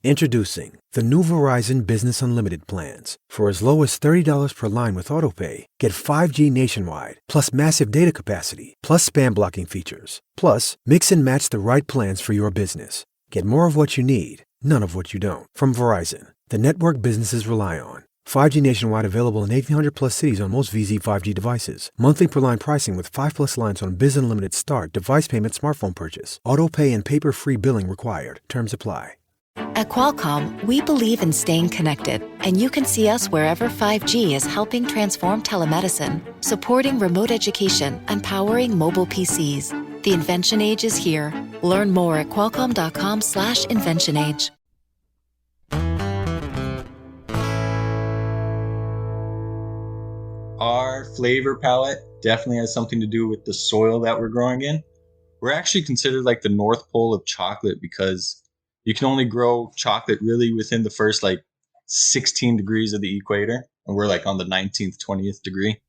Introducing the new Verizon Business Unlimited plans. For as low as $30 per line with AutoPay, get 5G nationwide, plus massive data capacity, plus spam blocking features. Plus, mix and match the right plans for your business. Get more of what you need, none of what you don't. From Verizon, the network businesses rely on. 5G nationwide available in 1,800 plus cities on most VZ 5G devices. Monthly per line pricing with 5 plus lines on Biz Unlimited Start device payment smartphone purchase. AutoPay and paper-free billing required. Terms apply. At Qualcomm, we believe in staying connected, and you can see us wherever 5G is helping transform telemedicine, supporting remote education, and powering mobile PCs. The invention age is here. Learn more at qualcomm.com/inventionage. Our flavor palette definitely has something to do with the soil that we're growing in. We're actually considered like the North Pole of chocolate because you can only grow chocolate really within the first 16 degrees of the equator. And we're on the 19th, 20th degree.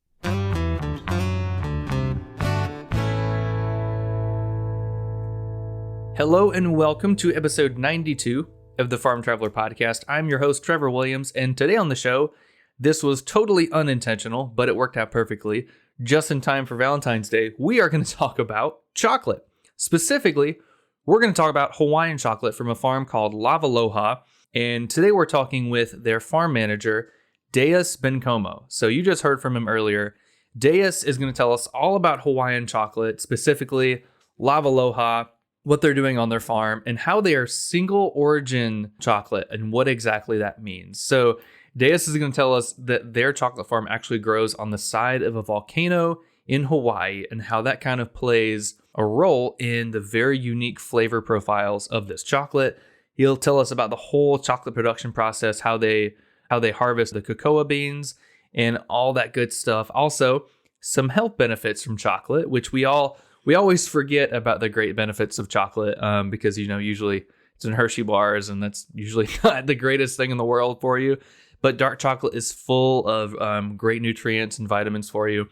Hello and welcome to episode 92 of the Farm Traveler Podcast. I'm your host, Trevor Williams, and today on the show, this was totally unintentional, but it worked out perfectly. Just in time for Valentine's Day, we are going to talk about chocolate. Specifically, we're going to talk about Hawaiian chocolate from a farm called Lavaloha, and today we're talking with their farm manager, Daeus Bencomo. So you just heard from him earlier. Daeus is going to tell us all about Hawaiian chocolate, specifically Lavaloha, what they're doing on their farm, and how they are single origin chocolate and what exactly that means. So Daeus is going to tell us that their chocolate farm actually grows on the side of a volcano in Hawaii and how that kind of plays a role in the very unique flavor profiles of this chocolate. He'll tell us about the whole chocolate production process, how they harvest the cocoa beans and all that good stuff. Also, some health benefits from chocolate, which we always forget about the great benefits of chocolate because usually it's in Hershey bars and that's usually not the greatest thing in the world for you. But dark chocolate is full of great nutrients and vitamins for you.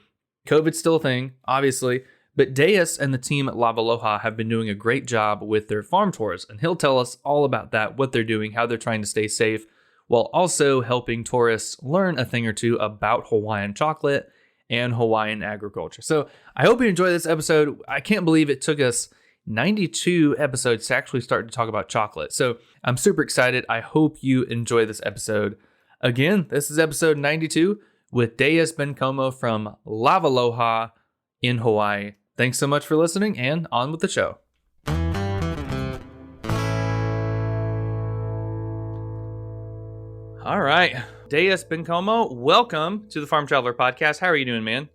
COVID's still a thing, obviously, but Daeus and the team at Lavaloha have been doing a great job with their farm tours, and he'll tell us all about that, what they're doing, how they're trying to stay safe, while also helping tourists learn a thing or two about Hawaiian chocolate and Hawaiian agriculture. So I hope you enjoy this episode. I can't believe it took us 92 episodes to actually start to talk about chocolate. So I'm super excited. I hope you enjoy this episode. Again, this is episode 92 with Daeus Bencomo from Lavaloha in Hawaii. Thanks so much for listening, and on with the show. All right, Daeus Bencomo, welcome to the Farm Traveler Podcast. How are you doing, man?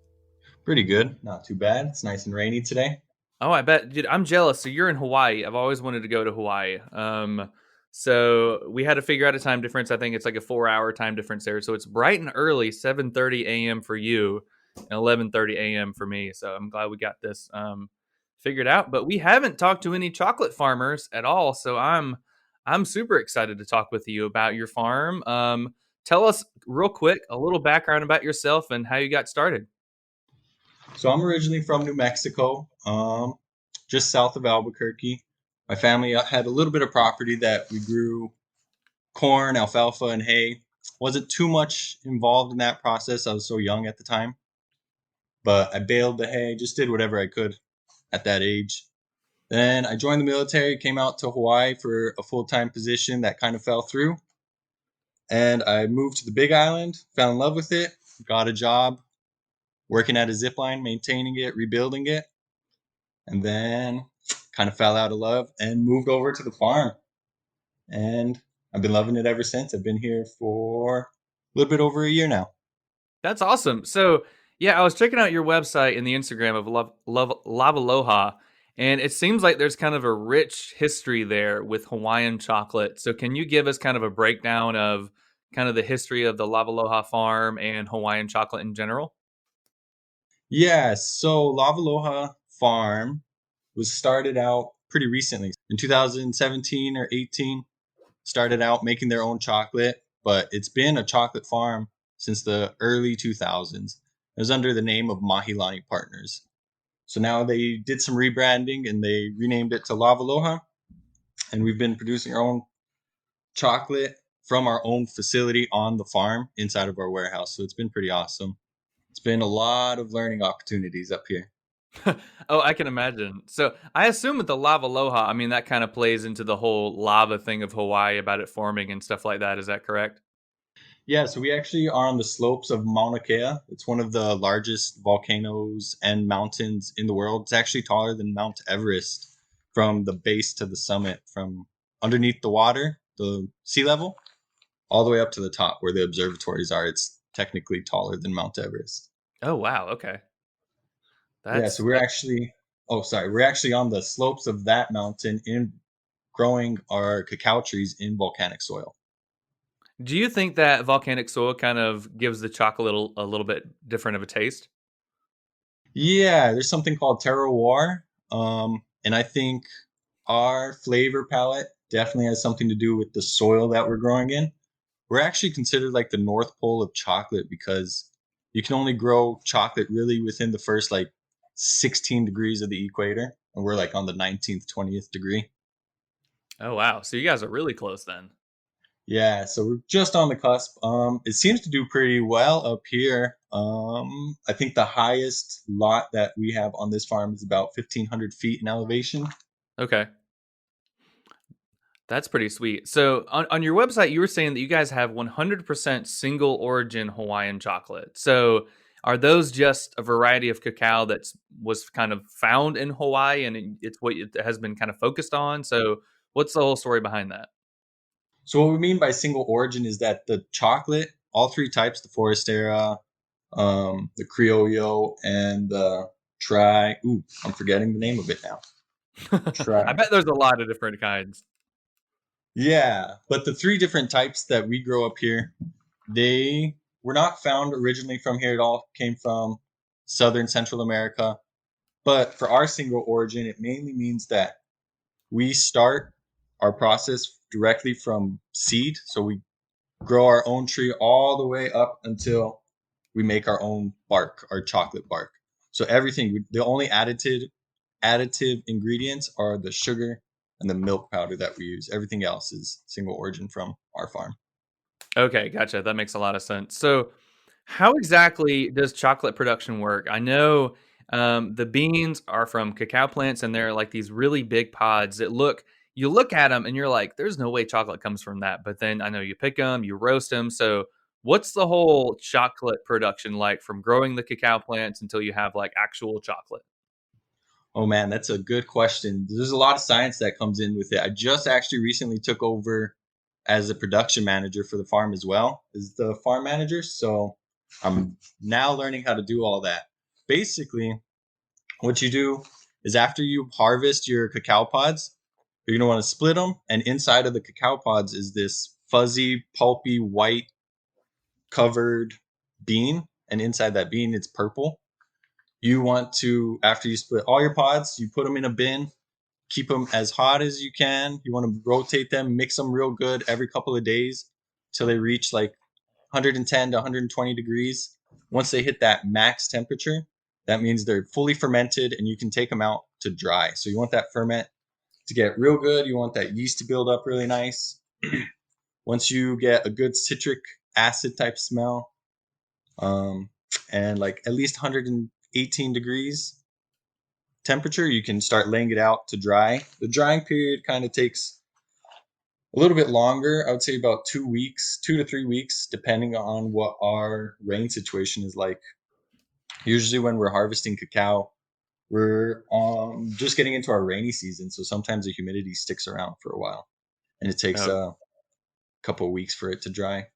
Pretty good. Not too bad. It's nice and rainy today. Oh, I bet. Dude, I'm jealous. So you're in Hawaii. I've always wanted to go to Hawaii. So we had to figure out a time difference. I think it's like a 4-hour time difference there. So it's bright and early, 7:30 a.m. for you and 11:30 a.m. for me. So I'm glad we got this figured out. But we haven't talked to any chocolate farmers at all. So I'm super excited to talk with you about your farm. Tell us real quick a little background about yourself and how you got started. So I'm originally from New Mexico, just south of Albuquerque. My family had a little bit of property that we grew corn, alfalfa, and hay. Wasn't too much involved in that process. I was so young at the time. But I baled the hay, just did whatever I could at that age. Then I joined the military, came out to Hawaii for a full-time position that kind of fell through. And I moved to the Big Island, fell in love with it, got a job working at a zip line, maintaining it, rebuilding it. And then kind of fell out of love and moved over to the farm. And I've been loving it ever since. I've been here for a little bit over a year now. That's awesome. So, yeah, I was checking out your website and the Instagram of Lavaloha, and it seems like there's kind of a rich history there with Hawaiian chocolate. So can you give us kind of a breakdown of kind of the history of the Lavaloha farm and Hawaiian chocolate in general? Yeah, so Lavaloha Farm was started out pretty recently. In 2017 or 18, started out making their own chocolate, but it's been a chocolate farm since the early 2000s. It was under the name of Mahilani Partners. So now they did some rebranding and they renamed it to Lavaloha. And we've been producing our own chocolate from our own facility on the farm inside of our warehouse. So it's been pretty awesome. It's been a lot of learning opportunities up here. Oh, I can imagine. So I assume with the Lavaloha, I mean, that kind of plays into the whole lava thing of Hawaii about it forming and stuff like that. Is that correct? Yeah, so we actually are on the slopes of Mauna Kea. It's one of the largest volcanoes and mountains in the world. It's actually taller than Mount Everest from the base to the summit, from underneath the water, the sea level, all the way up to the top where the observatories are. It's technically taller than Mount Everest. Oh, wow. Okay. Yeah, so That's we're that. actually, oh, sorry, we're actually on the slopes of that mountain in growing our cacao trees in volcanic soil. Do you think that volcanic soil kind of gives the chocolate a little bit different of a taste? Yeah, there's something called terroir. And I think our flavor palette definitely has something to do with the soil that we're growing in. We're actually considered like the North Pole of chocolate because you can only grow chocolate really within the first like 16 degrees of the equator. And we're like on the 19th, 20th degree. Oh, wow. So you guys are really close then. Yeah, so we're just on the cusp. It seems to do pretty well up here. I think the highest lot that we have on this farm is about 1,500 feet in elevation. Okay. That's pretty sweet. So on your website, you were saying that you guys have 100% single origin Hawaiian chocolate. So are those just a variety of cacao that's was kind of found in Hawaii and it's what it has been kind of focused on? So what's the whole story behind that? So what we mean by single origin is that the chocolate, all three types, the Forastera, the Criollo, and the Tri. Ooh, I'm forgetting the name of it now. I Tri. bet there's a lot of different kinds. Yeah, but the three different types that we grow up here, they were not found originally from here at all. Came from southern Central America. But for our single origin, it mainly means that we start our process directly from seed. So we grow our own tree all the way up until we make our own bark, our chocolate bark. So everything, the only additive ingredients are the sugar and the milk powder that we use. Everything else is single origin from our farm. Okay, gotcha. That makes a lot of sense. So, how exactly does chocolate production work? I know the beans are from cacao plants, and they're like these really big pods that look. You look at them, and you're like, "There's no way chocolate comes from that." But then I know you pick them, you roast them. So, what's the whole chocolate production like from growing the cacao plants until you have like actual chocolate? Oh man, that's a good question. There's a lot of science that comes in with it. I just actually recently took over as a production manager for the farm as well as the farm manager. So I'm now learning how to do all that. Basically, what you do is after you harvest your cacao pods, you're going to want to split them. And inside of the cacao pods is this fuzzy, pulpy, white covered bean. And inside that bean, it's purple. You want to, after you split all your pods, you put them in a bin, keep them as hot as you can. You want to rotate them, mix them real good every couple of days till they reach like 110 to 120 degrees. Once they hit that max temperature, that means they're fully fermented and you can take them out to dry. So you want that ferment to get real good. You want that yeast to build up really nice. Once you get a good citric acid type smell, um, and like at least 118 degrees temperature, you can start laying it out to dry. The drying period kind of takes a little bit longer. I would say about 2 weeks, 2 to 3 weeks, depending on what our rain situation is like. Usually, when we're harvesting cacao, we're just getting into our rainy season, so sometimes the humidity sticks around for a while, and it takes Oh, a couple of weeks for it to dry.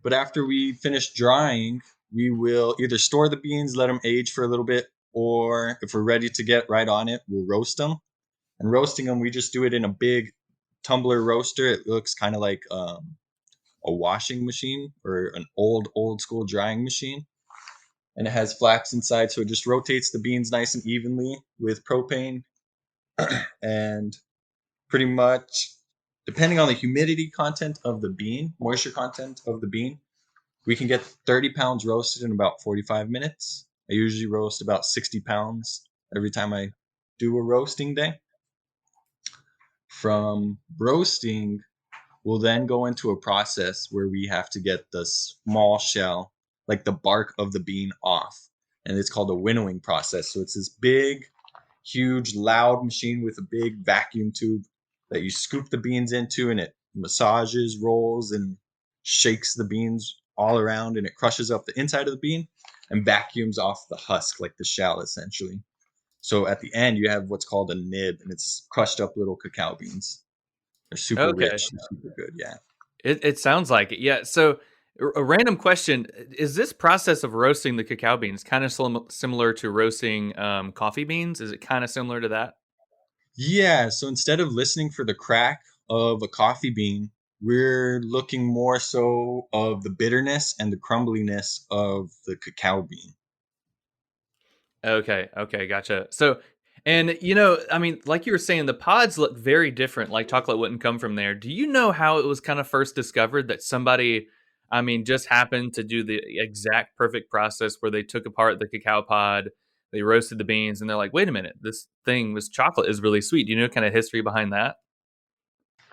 But after we finish drying, we will either store the beans, let them age for a little bit, or if we're ready to get right on it, we'll roast them. And roasting them, we just do it in a big tumbler roaster. It looks kind of like a washing machine or an old school drying machine. And it has flaps inside, so it just rotates the beans nice and evenly with propane. And pretty much, depending on the humidity content of the bean, moisture content of the bean, we can get 30 pounds roasted in about 45 minutes. I usually roast about 60 pounds every time I do a roasting day. From roasting, We'll then go into a process where we have to get the small shell, like the bark of the bean, off. And it's called a winnowing process. So it's this big, huge, loud machine with a big vacuum tube that you scoop the beans into, and it massages, rolls, and shakes the beans all around, and it crushes up the inside of the bean and vacuums off the husk, like the shell, essentially. So at the end, you have what's called a nib, and it's crushed up little cacao beans. They're super Okay. rich and super good. Yeah. It sounds like it. Yeah. So a random question: is this process of roasting the cacao beans kind of similar to roasting coffee beans? Is it kind of similar to that? Yeah. So instead of listening for the crack of a coffee bean, we're looking more so of the bitterness and the crumbliness of the cacao bean. Okay, okay, gotcha. So, and I mean, like you were saying, the pods look very different. Like chocolate wouldn't come from there. Do you know how it was kind of first discovered that somebody, I mean, just happened to do the exact perfect process where they took apart the cacao pod, they roasted the beans, and they're like, wait a minute, this chocolate is really sweet. Do you know kind of history behind that?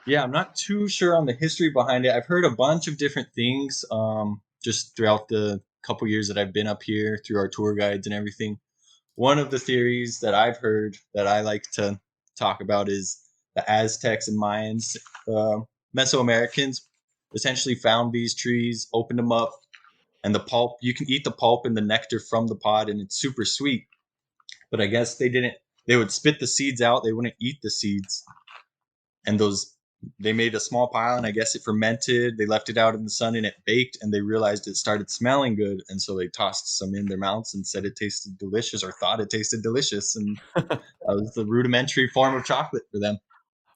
Yeah, I'm not too sure on the history behind it. I've heard a bunch of different things just throughout the couple years that I've been up here through our tour guides and everything. One of the theories that I've heard that I like to talk about is the Aztecs and Mayans, Mesoamericans essentially found these trees, opened them up, and the pulp, you can eat the pulp and the nectar from the pod, and it's super sweet. But I guess they didn't, they would spit the seeds out, they wouldn't eat the seeds. And those, they made a small pile, and I guess it fermented. They left it out in the sun and it baked, and they realized it started smelling good. And so they tossed some in their mouths and said it tasted delicious, or thought it tasted delicious. And that was the rudimentary form of chocolate for them.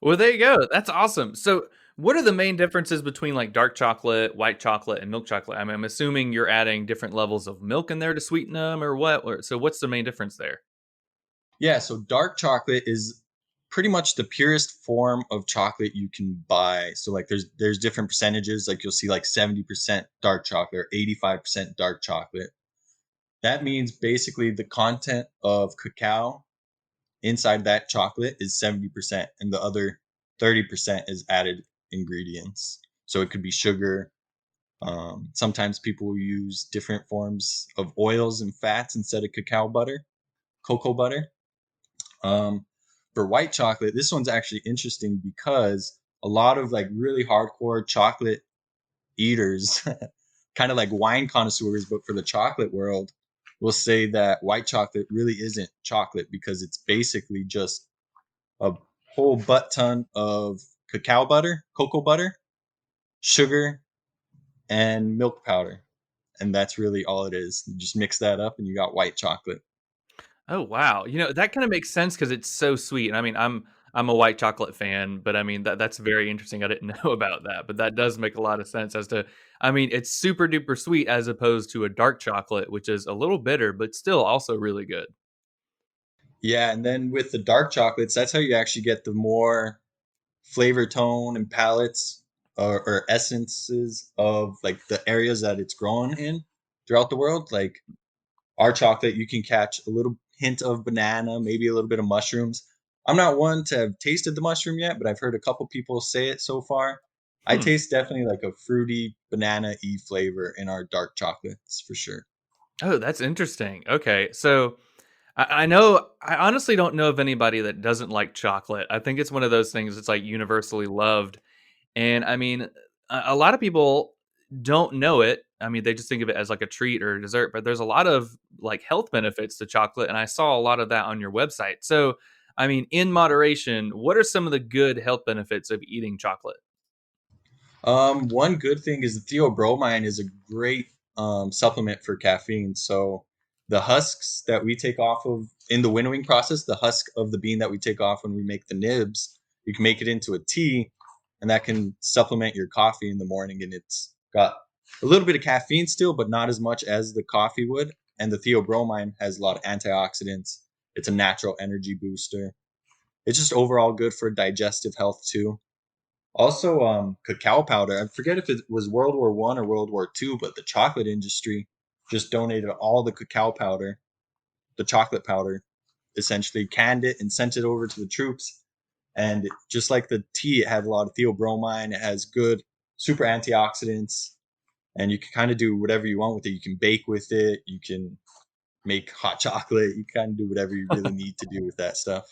Well, there you go. That's awesome. So, what are the main differences between like dark chocolate, white chocolate, and milk chocolate? I mean, I'm assuming you're adding different levels of milk in there to sweeten them, or what? So, what's the main difference there? Yeah, so dark chocolate is pretty much the purest form of chocolate you can buy. So like there's different percentages, like you'll see like 70% dark chocolate or 85% dark chocolate. That means basically the content of cacao inside that chocolate is 70% and the other 30% is added ingredients. So it could be sugar. Sometimes people will use different forms of oils and fats instead of cacao butter, cocoa butter. Um, for white chocolate, this one's actually interesting because a lot of like really hardcore chocolate eaters, kind of like wine connoisseurs, but for the chocolate world, will say that white chocolate really isn't chocolate because it's basically just a whole butt ton of cacao butter, cocoa butter, sugar, and milk powder. And that's really all it is. You just mix that up and you got white chocolate. Oh wow, that kind of makes sense because it's so sweet. And I mean, I'm a white chocolate fan, but I mean that's very interesting. I didn't know about that, but that does make a lot of sense as to. I mean, it's super duper sweet as opposed to a dark chocolate, which is a little bitter, but still also really good. Yeah, and then with the dark chocolates, that's how you actually get the more flavor tone and palettes or essences of like the areas that it's grown in throughout the world. Like our chocolate, you can catch a little hint of banana, maybe a little bit of mushrooms. I'm not one to have tasted the mushroom yet, but I've heard a couple people say it so far. I Hmm. taste definitely like a fruity banana-y flavor in our dark chocolates for sure. Oh, that's interesting. Okay, so I know I honestly don't know of anybody that doesn't like chocolate. I think it's one of those things that's like universally loved. And I mean, a lot of people don't know it. I mean, they just think of it as like a treat or a dessert, but there's a lot of like health benefits to chocolate. And I saw a lot of that on your website. So, I mean, in moderation, what are some of the good health benefits of eating chocolate? One good thing is the theobromine is a great supplement for caffeine. So the husks that we take off of in the winnowing process, the husk of the bean that we take off when we make the nibs, you can make it into a tea, and that can supplement your coffee in the morning. And it's got a little bit of caffeine still, but not as much as the coffee would. And the theobromine has a lot of antioxidants. It's a natural energy booster. It's just overall good for digestive health too. Also, cacao powder. I forget if it was World War I or World War II, but the chocolate industry just donated all the cacao powder, the chocolate powder, essentially canned it and sent it over to the troops. And just like the tea, it has a lot of theobromine. It has good super antioxidants, and you can kind of do whatever you want with it. You can bake with it. You can make hot chocolate. You kind of do whatever you really need to do with that stuff.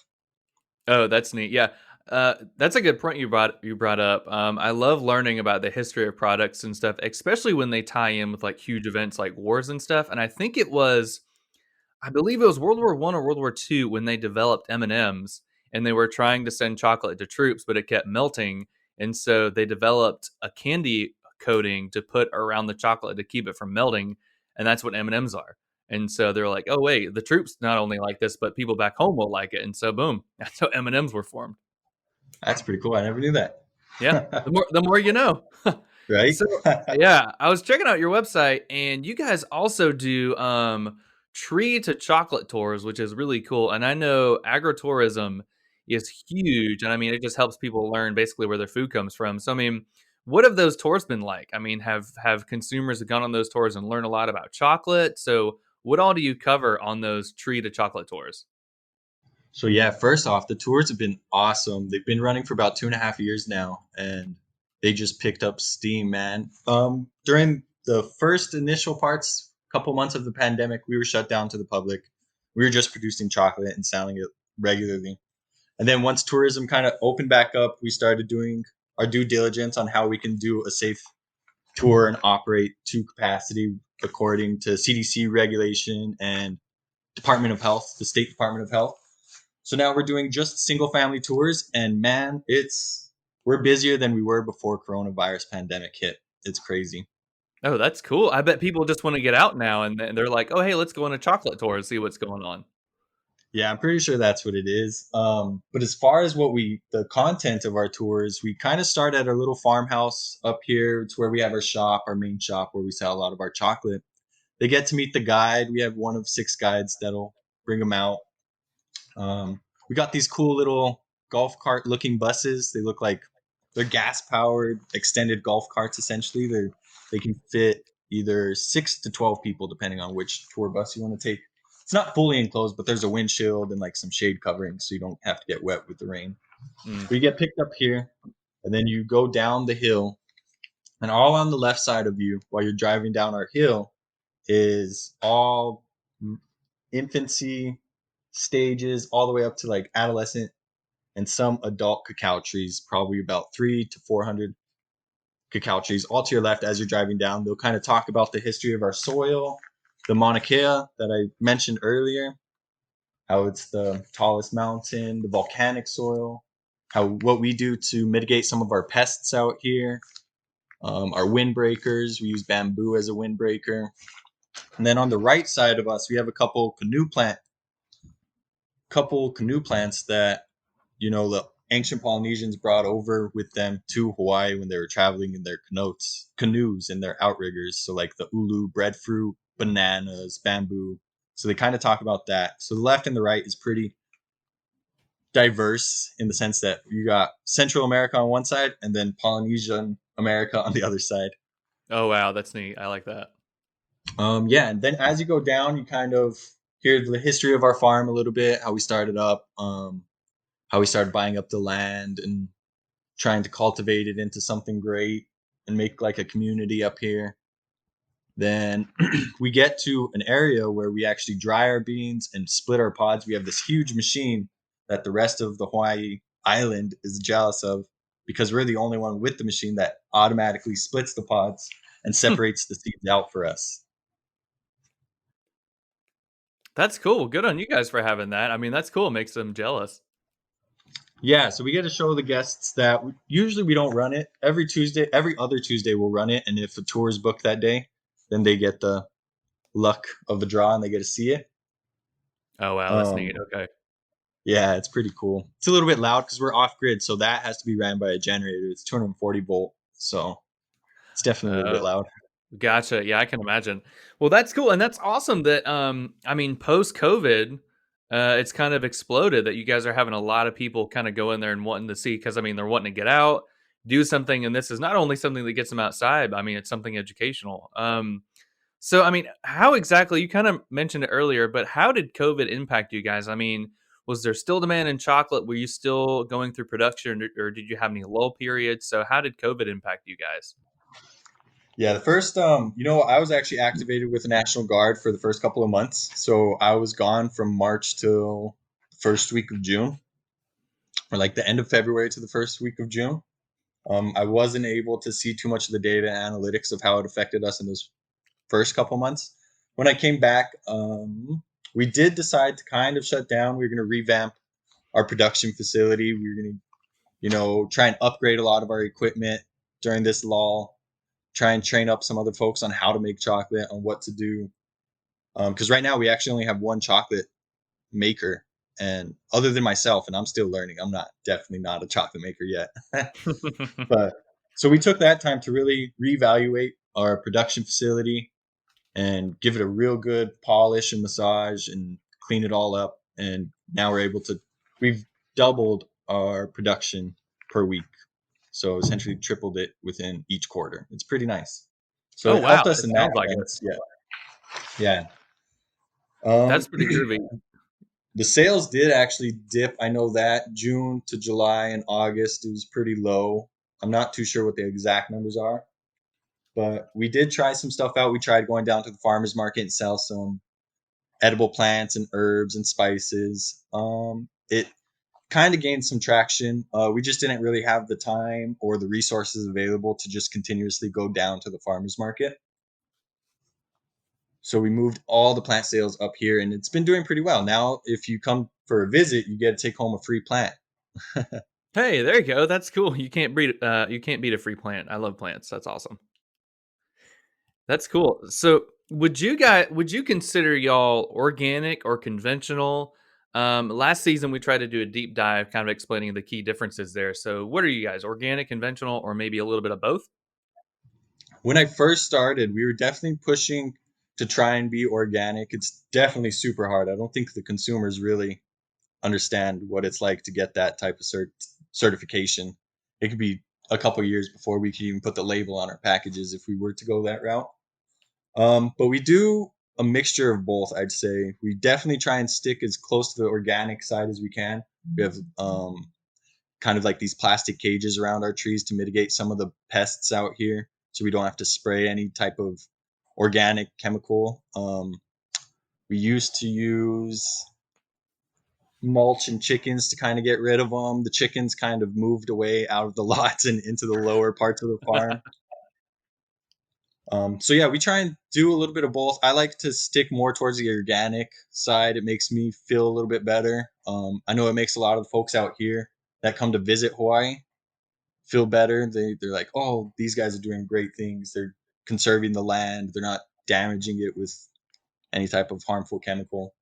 Oh, that's neat. Yeah. That's a good point you brought up. I love learning about the history of products and stuff, especially when they tie in with like huge events like wars and stuff. And I believe it was World War One or World War Two when they developed M&Ms, and they were trying to send chocolate to troops, but it kept melting, and so they developed a candy coating to put around the chocolate to keep it from melting, and that's what M&Ms are. And so they're like, "Oh wait, the troops not only like this, but people back home will like it." And so boom, that's how M&Ms were formed. That's pretty cool. I never knew that. Yeah, the more you know. Right? So yeah, I was checking out your website, and you guys also do tree to chocolate tours, which is really cool. And I know agritourism is huge, and I mean it just helps people learn basically where their food comes from. So I mean, what have those tours been like? I mean, have consumers gone on those tours and learned a lot about chocolate? So what all do you cover on those tree to chocolate tours? So yeah, first off, the tours have been awesome. They've been running for about 2.5 years now, and they just picked up steam, man. During the first initial parts, couple months of the pandemic, we were shut down to the public. We were just producing chocolate and selling it regularly. And then once tourism kind of opened back up, we started doing our due diligence on how we can do a safe tour and operate to capacity according to CDC regulation and Department of Health, the State Department of Health. So now we're doing just single family tours, and man, we're busier than we were before coronavirus pandemic hit. It's crazy. Oh, that's cool. I bet people just want to get out now, and they're like, "Oh, hey, let's go on a chocolate tour and see what's going on." Yeah, I'm pretty sure that's what it is. But as far as the content of our tours, we kind of start at our little farmhouse up here. It's where we have our shop, our main shop, where we sell a lot of our chocolate. They get to meet the guide. We have one of 6 guides that'll bring them out. We got these cool little golf cart looking buses. They look like they're gas powered extended golf carts. Essentially, they can fit either 6 to 12 people depending on which tour bus you want to take. It's not fully enclosed, but there's a windshield and like some shade covering, so you don't have to get wet with the rain. Mm. We get picked up here, and then you go down the hill, and all on the left side of you while you're driving down our hill is all infancy stages all the way up to like adolescent and some adult cacao trees, probably about 300 to 400 cacao trees all to your left as you're driving down. They'll kind of talk about the history of our soil, the Mauna Kea that I mentioned earlier, how it's the tallest mountain, the volcanic soil, what we do to mitigate some of our pests out here, our windbreakers. We use bamboo as a windbreaker. And then on the right side of us, we have a couple canoe plants that the ancient Polynesians brought over with them to Hawaii when they were traveling in their canoes and their outriggers. So like the ulu, breadfruit, bananas, bamboo. So they kind of talk about that. So the left and the right is pretty diverse in the sense that you got Central America on one side and then Polynesian America on the other side. Oh wow, that's neat. I like that. Yeah, and then as you go down, you kind of hear the history of our farm a little bit, how we started up, how we started buying up the land and trying to cultivate it into something great and make like a community up here. Then we get to an area where we actually dry our beans and split our pods. We have this huge machine that the rest of the Hawaii island is jealous of because we're the only one with the machine that automatically splits the pods and separates the seeds out for us. That's cool. Good on you guys for having that. I mean, that's cool. It makes them jealous. Yeah, so we get to show the guests that usually we don't run it. Every other Tuesday we'll run it. And if a tour is booked that day, then they get the luck of the draw and they get to see it. Oh wow, that's neat. Okay. Yeah, it's pretty cool. It's a little bit loud because we're off grid, so that has to be ran by a generator. It's 240 volt, so it's definitely a little bit loud. Gotcha. Yeah, I can imagine. Well, that's cool, and that's awesome that I mean, post COVID, it's kind of exploded that you guys are having a lot of people kind of go in there and wanting to see because I mean they're wanting to get out, do something, and this is not only something that gets them outside. But, I mean, it's something educational. So I mean, how exactly? You kind of mentioned it earlier, but how did COVID impact you guys? I mean, was there still demand in chocolate? Were you still going through production, or did you have any lull periods? So how did COVID impact you guys? Yeah, the first, I was actually activated with the National Guard for the first couple of months. So I was gone from March till the first week of June, or like the end of February to the first week of June. I wasn't able to see too much of the data and analytics of how it affected us in those first couple months. When I came back, we did decide to kind of shut down. We were going to revamp our production facility. We were going to, try and upgrade a lot of our equipment during this lull, try and train up some other folks on how to make chocolate, on what to do. Because right now we actually only have one chocolate maker, and other than myself, and I'm still learning. I'm definitely not a chocolate maker yet. But so we took that time to really reevaluate our production facility and give it a real good polish and massage and clean it all up. And now we've doubled our production per week. So essentially tripled it within each quarter. It's pretty nice. So Oh it helped wow, us it in that sounds like it. sense. Yeah. Yeah. Um, That's pretty groovy. the sales did actually dip. I know that June to July and August, it was pretty low. I'm not too sure what the exact numbers are, but we did try some stuff out. We tried going down to the farmer's market and sell some edible plants and herbs and spices. It kind of gained some traction. We just didn't really have the time or the resources available to just continuously go down to the farmer's market. So we moved all the plant sales up here, and it's been doing pretty well. Now, if you come for a visit, you get to take home a free plant. Hey, there you go. That's cool. You can't beat a free plant. I love plants. That's awesome. That's cool. So, would you consider y'all organic or conventional? Last season we tried to do a deep dive, kind of explaining the key differences there. So, what are you guys, organic, conventional, or maybe a little bit of both? When I first started, we were definitely pushing to try and be organic. It's definitely super hard. I don't think the consumers really understand what it's like to get that type of certification. It could be a couple years before we could even put the label on our packages if we were to go that route. But we do a mixture of both, I'd say. We definitely try and stick as close to the organic side as we can. We have kind of like these plastic cages around our trees to mitigate some of the pests out here, so we don't have to spray any type of organic chemical. We used to use mulch and chickens to kind of get rid of them. The chickens kind of moved away out of the lots and into the lower parts of the farm. So yeah, we try and do a little bit of both. I like to stick more towards the organic side. It makes me feel a little bit better. I know it makes a lot of the folks out here that come to visit Hawaii feel better. They're like, oh, these guys are doing great things. They're conserving the land. They're not damaging it with any type of harmful chemical.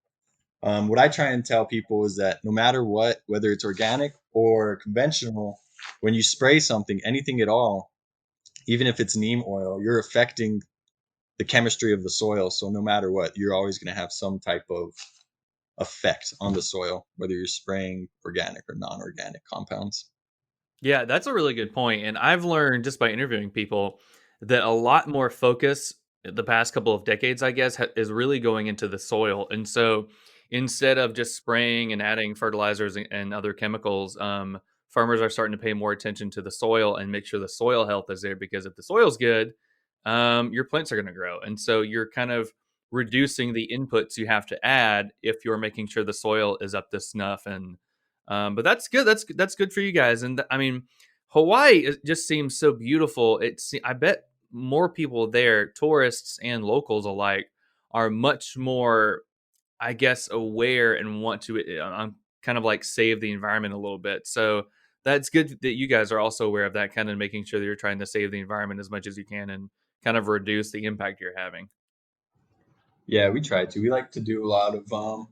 What I try and tell people is that no matter what, whether it's organic or conventional, when you spray something, anything at all, even if it's neem oil, you're affecting the chemistry of the soil. So no matter what, you're always going to have some type of effect on the soil, whether you're spraying organic or non-organic compounds. Yeah, that's a really good point. And I've learned just by interviewing people that a lot more focus the past couple of decades, I guess, is really going into the soil. And so instead of just spraying and adding fertilizers and other chemicals, farmers are starting to pay more attention to the soil and make sure the soil health is there, because if the soil's good, your plants are going to grow. And so you're kind of reducing the inputs you have to add if you're making sure the soil is up to snuff. And but that's good. That's good for you guys. And I mean, Hawaii just seems so beautiful. I bet more people there, tourists and locals alike, are much more, I guess, aware and want to kind of like save the environment a little bit. So that's good that you guys are also aware of that, kind of making sure that you're trying to save the environment as much as you can and kind of reduce the impact you're having. Yeah, we try to. We like to do a lot of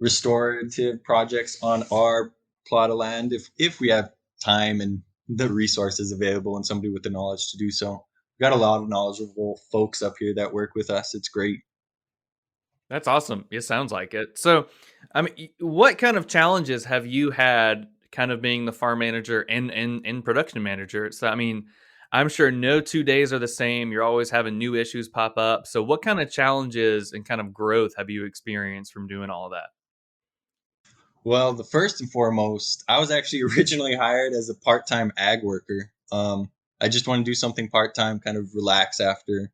restorative projects on our plot of land if we have time and the resources available and somebody with the knowledge to do so. We got a lot of knowledgeable folks up here that work with us. It's great. That's awesome. It sounds like it. So, I mean, what kind of challenges have you had kind of being the farm manager and production manager? So, I mean, I'm sure no 2 days are the same. You're always having new issues pop up. So, what kind of challenges and kind of growth have you experienced from doing all of that? Well, the first and foremost, I was actually originally hired as a part-time ag worker. I just want to do something part-time, kind of relax after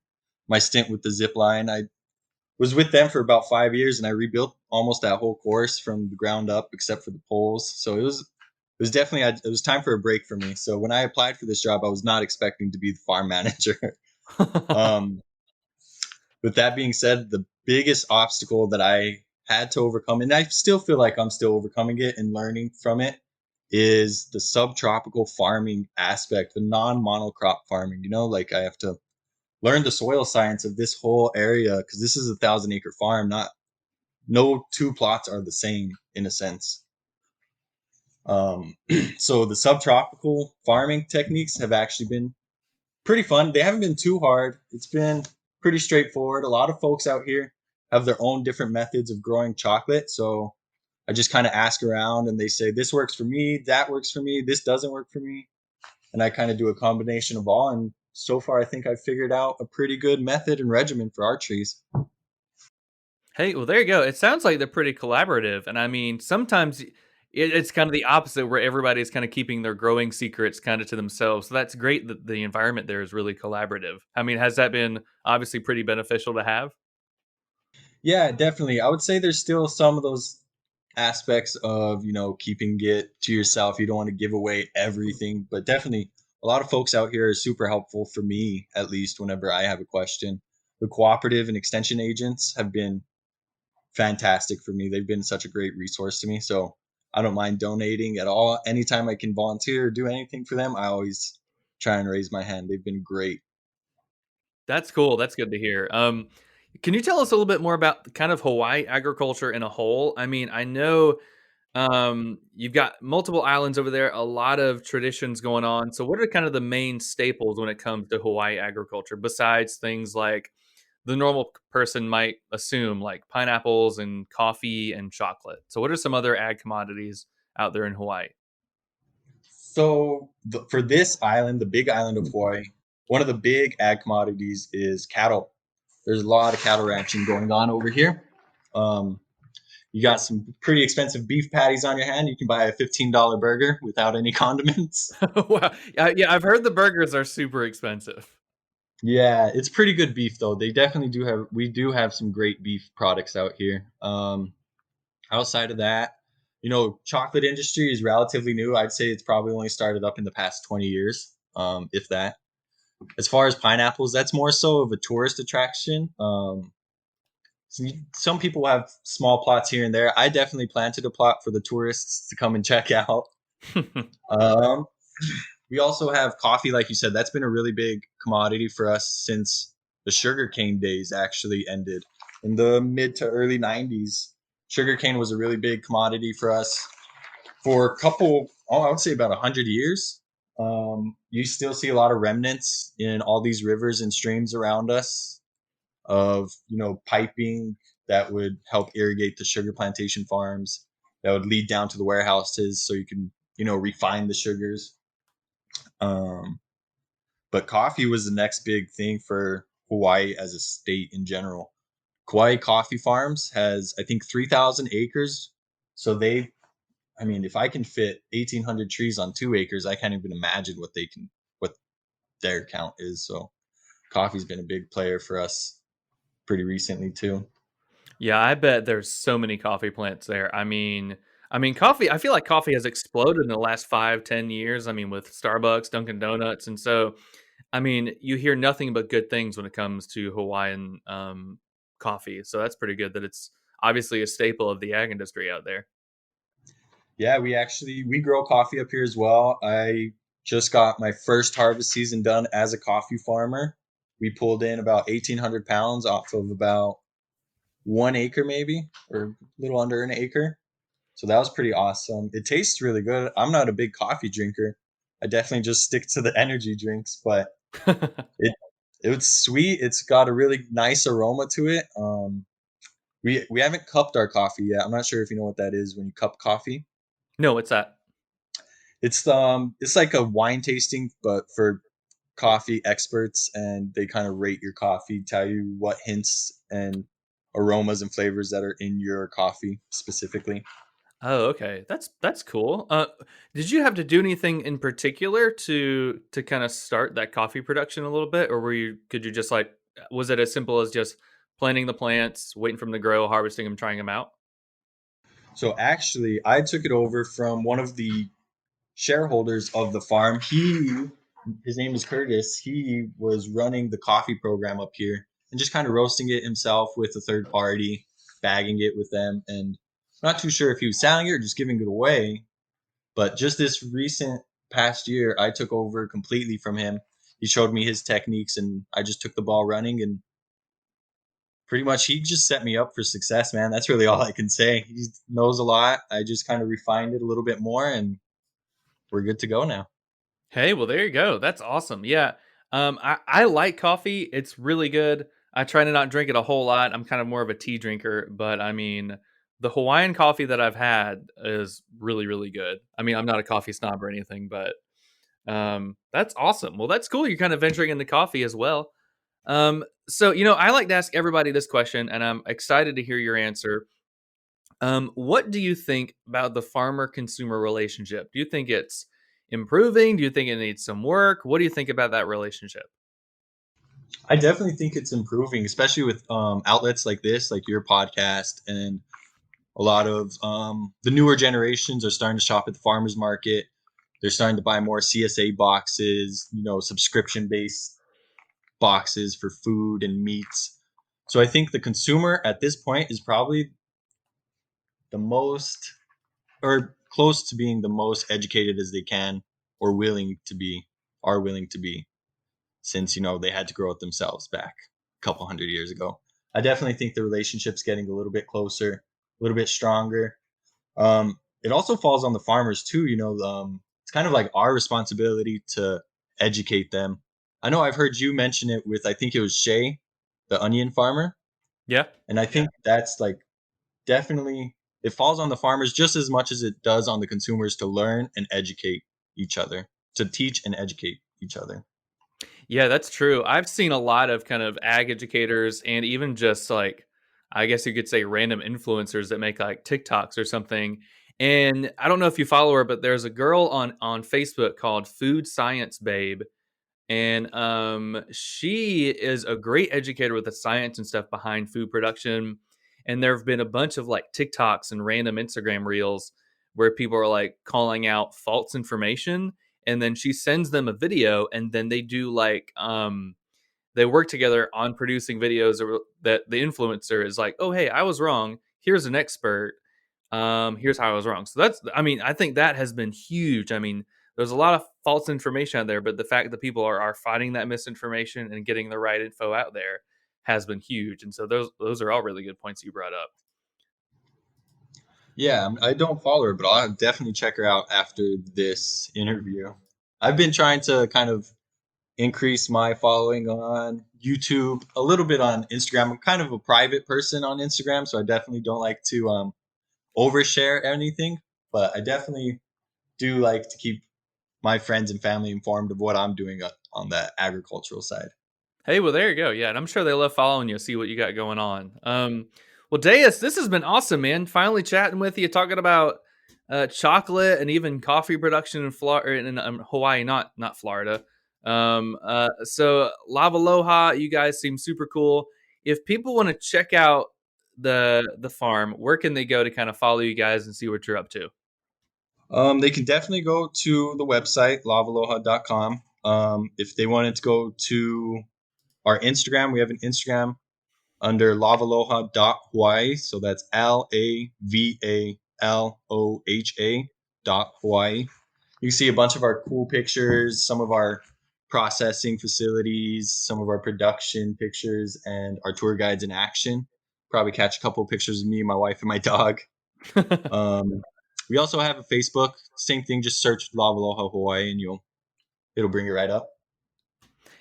my stint with the zip line. I was with them for about 5 years, and I rebuilt almost that whole course from the ground up, except for the poles. So it was definitely it was time for a break for me. So when I applied for this job, I was not expecting to be the farm manager. um, with that being said, the biggest obstacle that I had to overcome, and I still feel like I'm still overcoming it and learning from it, is the subtropical farming aspect, the non-monocrop farming. Like I have to learn the soil science of this whole area because this is a 1,000-acre farm. Not no two plots are the same in a sense. So the subtropical farming techniques have actually been pretty fun. They haven't been too hard. It's been pretty straightforward. A lot of folks out here have their own different methods of growing chocolate. So I just kind of ask around and they say, this works for me, that works for me, this doesn't work for me. And I kind of do a combination of all. And so far, I think I've figured out a pretty good method and regimen for our trees. Hey, well, there you go. It sounds like they're pretty collaborative. And I mean, sometimes it's kind of the opposite where everybody's kind of keeping their growing secrets kind of to themselves. So that's great that the environment there is really collaborative. I mean, has that been obviously pretty beneficial to have? Yeah, definitely. I would say there's still some of those aspects of, keeping it to yourself. You don't want to give away everything, but definitely a lot of folks out here are super helpful for me, at least whenever I have a question. The cooperative and extension agents have been fantastic for me. They've been such a great resource to me. So I don't mind donating at all. Anytime I can volunteer or do anything for them, I always try and raise my hand. They've been great. That's cool. That's good to hear. Can you tell us a little bit more about kind of Hawaii agriculture in a whole? I mean, I know you've got multiple islands over there, a lot of traditions going on. So, what are kind of the main staples when it comes to Hawaii agriculture, besides things like the normal person might assume, like pineapples and coffee and chocolate? So, what are some other ag commodities out there in Hawaii? So for this island, the big island of Hawaii, one of the big ag commodities is cattle. There's a lot of cattle ranching going on over here. Um, you got some pretty expensive beef patties on your hand. You can buy a $15 burger without any condiments. Wow. Yeah, I've heard the burgers are super expensive. Yeah, it's pretty good beef though. They definitely do have. We do have some great beef products out here. Outside of that, chocolate industry is relatively new. I'd say it's probably only started up in the past 20 years, if that. As far as pineapples, that's more so of a tourist attraction. Some people have small plots here and there. I definitely planted a plot for the tourists to come and check out. Um, we also have coffee, like you said. That's been a really big commodity for us since the sugarcane days actually ended in the mid to early 90s. Sugarcane was a really big commodity for us for a couple, I would say about 100 years. You still see a lot of remnants in all these rivers and streams around us of, piping that would help irrigate the sugar plantation farms that would lead down to the warehouses so you can, refine the sugars. Um, but coffee was the next big thing for Hawaii as a state in general. Kauai Coffee Farms has, I think, 3,000 acres. So if I can fit 1,800 trees on 2 acres, I can't even imagine what their count is. So coffee's been a big player for us pretty recently too. Yeah, I bet there's so many coffee plants there. Coffee. I feel like coffee has exploded in the last 5, 10 years. I mean, with Starbucks, Dunkin' Donuts, and so I mean, you hear nothing but good things when it comes to Hawaiian coffee. So that's pretty good that it's obviously a staple of the ag industry out there. Yeah, we grow coffee up here as well. I just got my first harvest season done as a coffee farmer. We pulled in about 1,800 pounds off of about 1 acre, maybe, or a little under an acre. So that was pretty awesome. It tastes really good. I'm not a big coffee drinker. I definitely just stick to the energy drinks, but it it was sweet. It's got a really nice aroma to it. We haven't cupped our coffee yet. I'm not sure if you know what that is when you cup coffee. No, what's that? It's like a wine tasting, but for coffee experts, and they kind of rate your coffee, tell you what hints and aromas and flavors that are in your coffee specifically. Oh, okay. That's cool. Did you have to do anything in particular to kind of start that coffee production a little bit, or could you just like was it as simple as just planting the plants, waiting for them to grow, harvesting them, trying them out? So actually, I took it over from one of the shareholders of the farm. His name is Curtis. He was running the coffee program up here and just kind of roasting it himself with a third party, bagging it with them. And I'm not too sure if he was selling it or just giving it away. But just this recent past year, I took over completely from him. He showed me his techniques and I just took the ball running, and pretty much he just set me up for success, man. That's really all I can say. He knows a lot. I just kind of refined it a little bit more and we're good to go now. Hey, well, there you go. That's awesome. Yeah. I like coffee. It's really good. I try to not drink it a whole lot. I'm kind of more of a tea drinker, but I mean, the Hawaiian coffee that I've had is really, really good. I mean, I'm not a coffee snob or anything, but that's awesome. Well, that's cool. You're kind of venturing into coffee as well. So, I like to ask everybody this question, and I'm excited to hear your answer. What do you think about the farmer consumer relationship? Do you think it's improving? Do you think it needs some work? What do you think about that relationship? I definitely think it's improving, especially with outlets like this, like your podcast, and a lot of the newer generations are starting to shop at the farmers market. They're starting to buy more CSA boxes, subscription based boxes for food and meats. So I think the consumer at this point is probably the most, or close to being the most educated as they can, or are willing to be, since they had to grow it themselves back a couple hundred years ago. I definitely think the relationship's getting a little bit closer, a little bit stronger. It also falls on the farmers too. It's kind of like our responsibility to educate them. I know I've heard you mention it with, I think it was Shay, the onion farmer, Yeah. and I think that's like definitely, it falls on the farmers just as much as it does on the consumers to learn and educate each other, to teach and educate each other. Yeah, that's true. I've seen a lot of kind of ag educators and even just like, I guess you could say random influencers that make like TikToks or something. And I don't know if you follow her, but there's a girl on Facebook called Food Science Babe, and she is a great educator with the science and stuff behind food production. And there have been a bunch of like TikToks and random Instagram reels where people are like calling out false information, and then she sends them a video, and then they do like they work together on producing videos that the influencer is like, oh hey, I was wrong, here's an expert, here's how I was wrong. So I mean, I think that has been huge. I mean, there's a lot of false information out there, but the fact that people are fighting that misinformation and getting the right info out there has been huge. And so those are all really good points you brought up. Yeah, I don't follow her, but I'll definitely check her out after this interview. I've been trying to kind of increase my following on YouTube, a little bit on Instagram. I'm kind of a private person on Instagram, so I definitely don't like to overshare anything, but I definitely do like to keep my friends and family informed of what I'm doing on the agricultural side. Hey, well, there you go. Yeah, and I'm sure they love following you, see what you got going on. Well, Deus, this has been awesome, man. Finally chatting with you, talking about chocolate and even coffee production in Florida, in Hawaii, not Florida. So Lavaloha, you guys seem super cool. If people want to check out the farm, where can they go to kind of follow you guys and see what you're up to? They can definitely go to the website, lavaloha.com. If they wanted to go to our Instagram, we have an Instagram under lavaloha.hawaii. So that's LAVALOHA You can see a bunch of our cool pictures, some of our processing facilities, some of our production pictures, and our tour guides in action. Probably catch a couple of pictures of me, my wife, and my dog. Um, we also have a Facebook. Same thing. Just search Lavaloha Hawaii, and it'll bring you right up.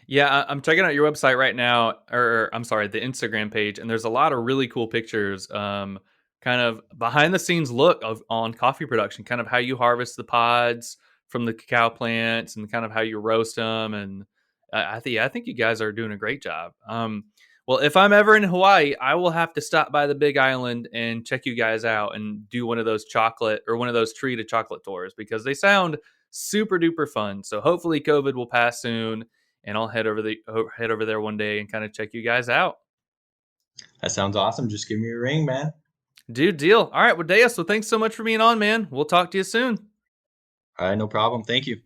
Yeah, I'm checking out your website right now, or I'm sorry, the Instagram page, and there's a lot of really cool pictures, kind of behind the scenes look of on coffee production, kind of how you harvest the pods from the cacao plants, and kind of how you roast them, and I think you guys are doing a great job. Well, if I'm ever in Hawaii, I will have to stop by the Big Island and check you guys out and do one of those chocolate or one of those tree to chocolate tours because they sound super duper fun. So hopefully COVID will pass soon and I'll head over there one day and kind of check you guys out. That sounds awesome. Just give me a ring, man. Dude, deal. All right, well, Daeus, so thanks so much for being on, man. We'll talk to you soon. All right, no problem. Thank you.